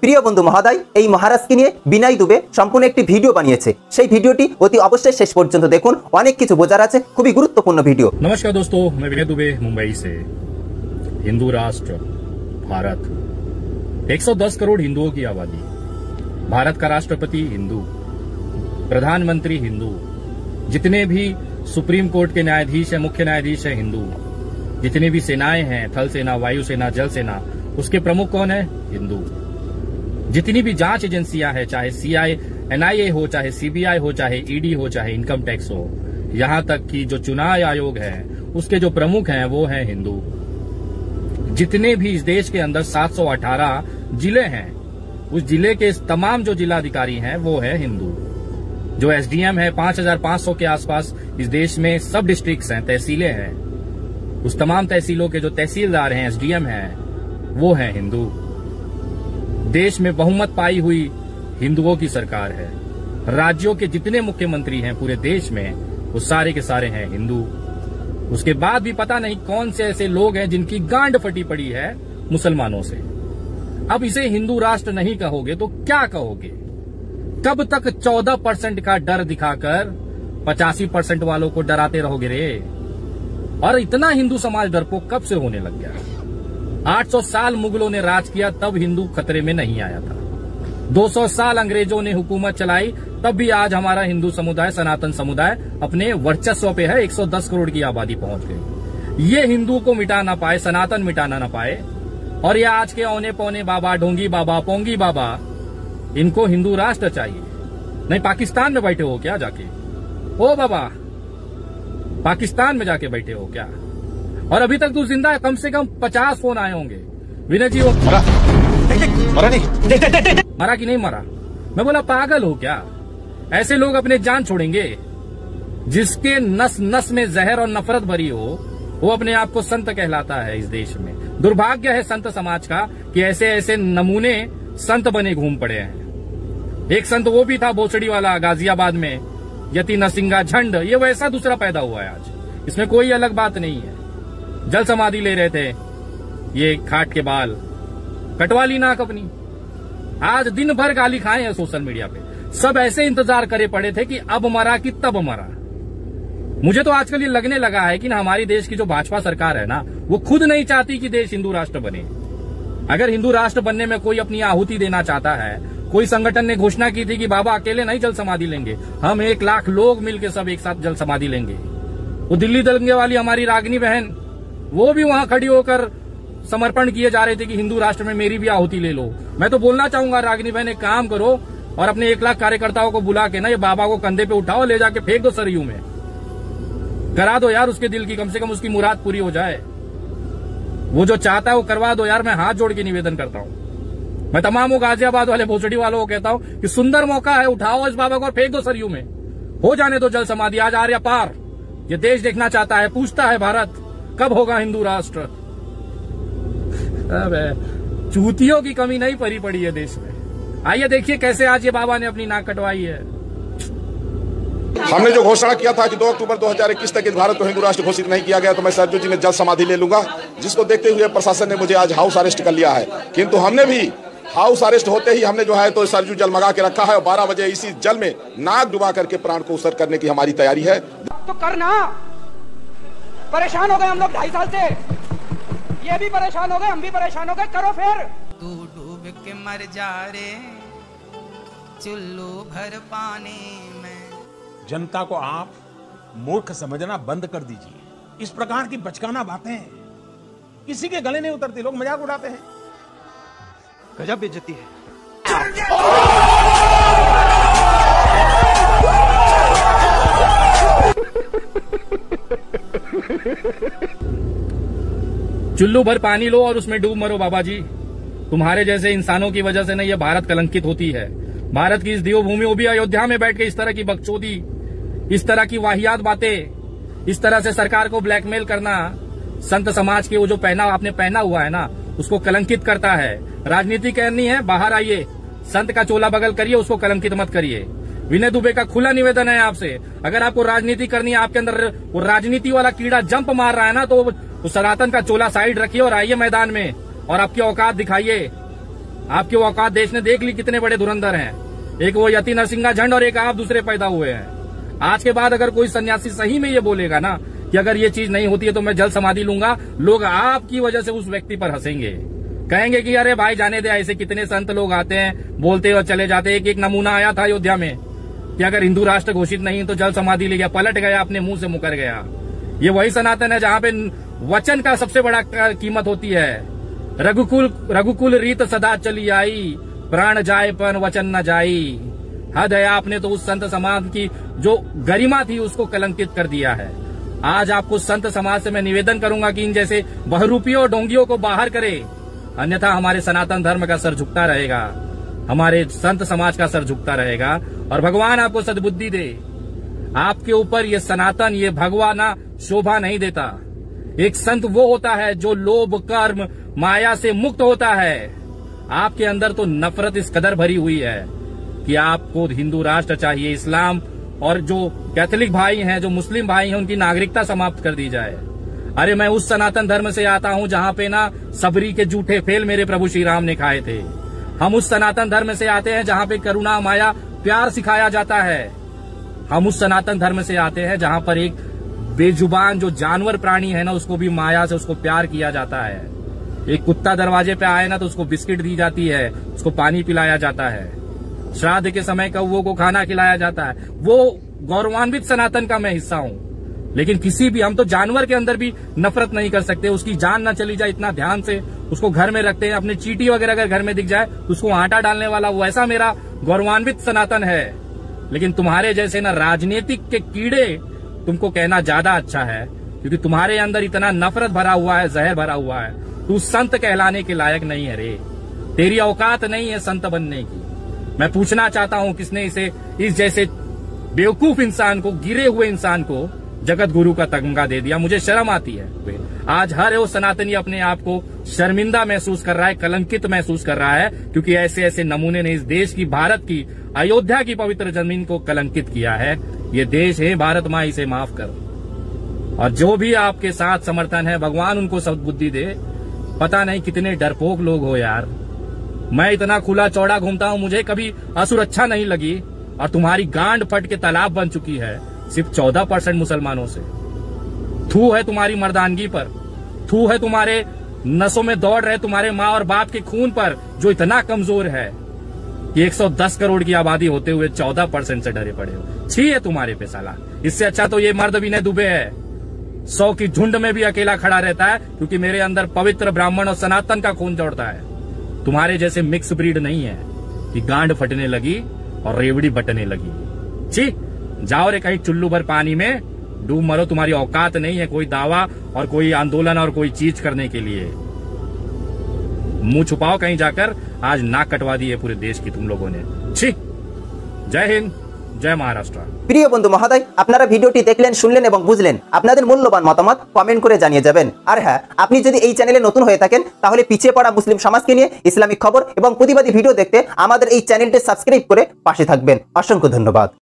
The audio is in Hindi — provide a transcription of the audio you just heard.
প্রিয় বন্ধু মহোদয়, এই মহারাজকে নিয়ে বিনয় দুবে সম্পূর্ণ একটি ভিডিও বানিয়েছে। সেই ভিডিওটি অতি অবশ্যই শেষ পর্যন্ত দেখুন, অনেক কিছু বোঝার আছে, খুবই গুরুত্বপূর্ণ ভিডিও। नमस्कार दोस्तों, मैं विनय दुबे मुंबई से। हिंदू राष्ट्र भारत, 110 करोड़ हिंदुओं की आबादी, भारत का राष्ट्रपति हिंदू, प्रधानमंत्री हिंदू, जितने भी सुप्रीम कोर्ट के न्यायाधीश है, मुख्य न्यायाधीश है हिंदू, जितनी भी सेनाएं हैं, थल सेना, वायु सेना, जल सेना, उसके प्रमुख कौन है? हिंदू। जितनी भी जांच एजेंसियां हैं, चाहे सीआई एनआईए हो, चाहे सीबीआई हो, चाहे ईडी हो, चाहे इनकम टैक्स हो, यहां तक कि जो चुनाव आयोग है उसके जो प्रमुख हैं वो हैं हिंदू। जितने भी इस देश के अंदर 718 जिले हैं, उस जिले के तमाम जो जिलाधिकारी हैं वो है हिंदू। जो एसडीएम है 5500 के आसपास इस देश में सब डिस्ट्रिक्ट्स हैं, तहसीलें हैं, उस तमाम तहसीलों के जो तहसीलदार हैं, एसडीएम हैं, वो हैं हिंदू। देश में बहुमत पाई हुई हिंदुओं की सरकार है। राज्यों के जितने मुख्यमंत्री हैं पूरे देश में वो सारे के सारे हैं हिंदू। उसके बाद भी पता नहीं कौन से ऐसे लोग हैं जिनकी गांड फटी पड़ी है मुसलमानों से। अब इसे हिंदू राष्ट्र नहीं कहोगे तो क्या कहोगे? कब तक 14% का डर दिखाकर 85% वालों को डराते रहोगे रे? और इतना हिंदू समाज डरपोक कब से होने लग गया? 800 साल मुगलों ने राज किया तब हिंदू खतरे में नहीं आया था। 200 साल अंग्रेजों ने हुकूमत चलाई तब भी आज हमारा हिंदू समुदाय, सनातन समुदाय अपने वर्चस्व पे है। 110 करोड़ की आबादी पहुंच गई। ये हिंदू को मिटा ना पाए, सनातन मिटाना ना पाए, और ये आज के औने पौने बाबा, ढोंगी बाबा, पोंगी बाबा, इनको हिंदू राष्ट्र चाहिए। नहीं पाकिस्तान में बैठे हो क्या जाके? ओ बाबा, पाकिस्तान में जाके बैठे हो क्या? और अभी तक तू जिंदा है? कम से कम 50 फोन आए होंगे। विनय जी वो मरा नहीं, मरा कि नहीं मरा? मैं बोला पागल हो क्या? ऐसे लोग अपने जान छोड़ेंगे? जिसके नस नस में जहर और नफरत भरी हो वो अपने आप को संत कहलाता है इस देश में। दुर्भाग्य है संत समाज का कि ऐसे ऐसे नमूने संत बने घूम पड़े हैं। एक संत वो भी था भोसड़ी वाला गाजियाबाद में, यति नरसिंगा झंड, ये वैसा दूसरा पैदा हुआ है आज। इसमें कोई अलग बात नहीं है। जल समाधि ले रहे थे, ये खाट के बाल कटवा ली नाक अपनी। आज दिन भर गाली खाए हैं सोशल मीडिया पे। सब ऐसे इंतजार करे पड़े थे कि अब मरा कि तब मरा। मुझे तो आजकल ये लगने लगा है कि ना हमारी देश की जो भाजपा सरकार है ना, वो खुद नहीं चाहती कि देश हिंदू राष्ट्र बने। अगर हिंदू राष्ट्र बनने में कोई अपनी आहुति देना चाहता है, कोई संगठन ने घोषणा की थी कि बाबा अकेले नहीं जल समाधि लेंगे, हम 1 लाख लोग मिलकर सब एक साथ जल समाधि लेंगे। वो दिल्ली दंगे वाली हमारी रागिनी बहन, वो भी वहां खड़ी होकर समर्पण किए जा रहे थे कि हिंदू राष्ट्र में मेरी भी आहुति ले लो। मैं तो बोलना चाहूंगा रागिनी बहन, एक काम करो और अपने 1 लाख कार्यकर्ताओं को बुला के ना ये बाबा को कंधे पे उठाओ, ले जाके फेंक दो सरयू में, करा दो यार उसके दिल की, कम से कम उसकी मुराद पूरी हो जाए। वो जो चाहता है वो करवा दो यार। मैं हाथ जोड़ के निवेदन करता हूं। मैं तमाम वो गाजियाबाद वाले भोसड़ी वालों को कहता हूं कि सुंदर मौका है, उठाओ इस बाबा को और फेंक दो सरयू में, हो जाने दो जल समाधि। आज आर्या पार ये देश देखना चाहता है, पूछता है भारत कब होगा हिंदू राष्ट्र। अब चूतियों की कमी नहीं पड़ी पड़ी है देश में। आइए देखिए कैसे आज ये बाबा ने अपनी नाक कटवाई है। हमने जो घोषणा किया था कि 2 अक्टूबर 2021 तक इस भारत को हिंदू राष्ट्र घोषित नहीं किया गया तो मैं सरजू जी में जल समाधि ले लूंगा, जिसको देखते हुए प्रशासन ने मुझे आज हाउस अरेस्ट कर लिया है। किंतु हमने भी हाउस अरेस्ट होते ही हमने जो है तो सरजू जल मंगा के रखा है और 12 बजे इसी जल में नाक डुबा करके प्राण को उत्सर्ग करने की हमारी तैयारी है। तो करना, परेशान हो गए हम लोग 2.5 साल से, ये भी परेशान हो गए, हम भी परेशान हो गए, करो फिर। तू डूब के मर जा रे चुल्लू भर पानी में। जनता को आप मूर्ख समझना बंद कर दीजिए। इस प्रकार की बचकाना बातें किसी के गले नहीं उतरती, लोग मजाक उड़ाते हैं। गजब बेइज्जती है। चुल्लू भर पानी लो और उसमें डूब मरो बाबा जी। तुम्हारे जैसे इंसानों की वजह से ना ये भारत कलंकित होती है। भारत की इस देवभूमि, वो भी अयोध्या में बैठ के इस तरह की बकचोदी, इस तरह की वाहियात बातें, इस तरह से सरकार को ब्लैकमेल करना, संत समाज के वो जो पहना आपने पहना हुआ है ना, उसको कलंकित करता है। राजनीति करनी है, बाहर आइए, संत का चोला बगल करिए, उसको कलंकित मत करिए। विनय दुबे का खुला निवेदन है आपसे, अगर आपको राजनीति करनी है, आपके अंदर वो राजनीति वाला कीड़ा जंप मार रहा है ना, तो सनातन का चोला साइड रखिए और आइए मैदान में और आपकी औकात दिखाइए। आपकी औकात देश ने देख ली, कितने बड़े धुरंधर हैं। एक वो यति नरसिंहा झंड और एक आप दूसरे पैदा हुए हैं। आज के बाद अगर कोई सन्यासी सही में ये बोलेगा ना कि अगर ये चीज नहीं होती है तो मैं जल समाधि लूंगा, लोग आपकी वजह से उस व्यक्ति पर हंसेंगे, कहेंगे कि अरे भाई जाने दे, ऐसे कितने संत लोग आते हैं, बोलते और चले जाते। एक नमूना आया था अयोध्या में कि अगर हिंदू राष्ट्र घोषित नहीं तो जल समाधि ले गया, पलट गया, अपने मुंह से मुकर गया। ये वही सनातन है जहां पे वचन का सबसे बड़ा कीमत होती है। रघुकुल रीत सदा चली आई, प्राण जाए पर वचन न जाई। हद है, आपने तो उस संत समाज की जो गरिमा थी उसको कलंकित कर दिया है। आज आपको संत समाज से मैं निवेदन करूंगा कि इन जैसे बहरूपियों और ढोंगियों को बाहर करे, अन्यथा हमारे सनातन धर्म का सर झुकता रहेगा, हमारे संत समाज का सर झुकता रहेगा। और भगवान आपको सद्बुद्धि दे। आपके ऊपर ये सनातन, ये भगवाना शोभा नहीं देता। एक संत वो होता है जो लोभ, कर्म, माया से मुक्त होता है। आपके अंदर तो नफरत इस कदर भरी हुई है कि आपको हिंदू राष्ट्र चाहिए, इस्लाम और जो कैथोलिक भाई हैं, जो मुस्लिम भाई हैं, उनकी नागरिकता समाप्त कर दी जाए। अरे मैं उस सनातन धर्म से आता हूं जहां पे ना सबरी के जूठे फेल मेरे प्रभु श्री राम ने खाए थे। हम उस सनातन धर्म से आते हैं जहां पे करुणा, माया, प्यार सिखाया जाता है। हम उस सनातन धर्म से आते हैं जहां पर एक बेजुबान जो जानवर प्राणी है ना, उसको भी माया से उसको प्यार किया जाता है। एक कुत्ता दरवाजे पे आए ना तो उसको बिस्किट दी जाती है, उसको पानी पिलाया जाता है, श्राद्ध के समय कौवों को खाना खिलाया जाता है। वो गौरवान्वित सनातन का मैं हिस्सा हूं। लेकिन किसी भी, हम तो जानवर के अंदर भी नफरत नहीं कर सकते। उसकी जान न चली जाए इतना ध्यान से उसको घर में रखते हैं। अपने चींटी वगैरह अगर घर में दिख जाए उसको आटा डालने वाला, वो ऐसा मेरा गौरवान्वित सनातन है। लेकिन तुम्हारे जैसे ना राजनीतिक के कीड़े तुमको कहना ज्यादा अच्छा है, क्योंकि तुम्हारे अंदर इतना नफरत भरा हुआ है, जहर भरा हुआ है। तू संत कहलाने के लायक नहीं है रे, तेरी औकात नहीं है संत बनने की। मैं पूछना चाहता हूं किसने इस जैसे बेवकूफ इंसान को, गिरे हुए इंसान को जगत गुरु का तमगा दे दिया। मुझे शर्म आती है। आज हर वो सनातनी अपने आप को शर्मिंदा महसूस कर रहा है, कलंकित महसूस कर रहा है, क्योंकि ऐसे ऐसे नमूने ने इस देश की, भारत की, अयोध्या की पवित्र जमीन को कलंकित किया है। ये देश है, भारत माँ इसे माफ कर। और जो भी आपके साथ समर्थन है, भगवान उनको सद्बुद्धि दे। पता नहीं कितने डरपोक लोग हो यार। मैं इतना खुला चौड़ा घूमता हूं, मुझे कभी असुरक्षा नहीं लगी, और तुम्हारी गांड फट के तालाब बन चुकी है सिर्फ 14% मुसलमानों से। थू है तुम्हारी मर्दानगी पर, थू है तुम्हारे नसों में दौड़ रहे तुम्हारे माँ और बाप के खून पर, जो इतना कमजोर है कि 110 करोड़ की आबादी होते हुए 14% से डरे पड़े हो। छी है तुम्हारे पे साला। इससे अच्छा तो ये मर्द विनय दुबे है, 100 की झुंड में भी अकेला खड़ा रहता है, क्योंकि मेरे अंदर पवित्र ब्राह्मण और सनातन का खून दौड़ता है। तुम्हारे जैसे मिक्स ब्रीड नहीं है कि गांड फटने लगी और रेवड़ी बटने लगी। छी, जाओ रे कहीं चुल्लू भर पानी में डूब मरो। तुम्हारी औकात नहीं है कोई दावा और कोई आंदोलन और कोई चीज करने के लिए। मुंह छुपाओ कहीं जाकर। आज नाक कटवा दी है पूरे देश की तुम लोगों ने। छी, जय हिंद, जय महाराष्ट्र। প্রিয় বন্ধু মহোদয়, আপনারা ভিডিওটি দেখলেন, শুনলেন এবং বুঝলেন। আপনাদের মূল্যবান মতামত কমেন্ট করে জানিয়ে যাবেন। আর হ্যাঁ, আপনি যদি এই চ্যানেলে নতুন হয়ে থাকেন তাহলে পিছিয়ে পড়া মুসলিম সমাজকে নিয়ে ইসলামিক খবর এবং প্রতিবাদী ভিডিও দেখতে আমাদের এই চ্যানেলটি সাবস্ক্রাইব করে পাশে থাকবেন। অসংখ্য ধন্যবাদ।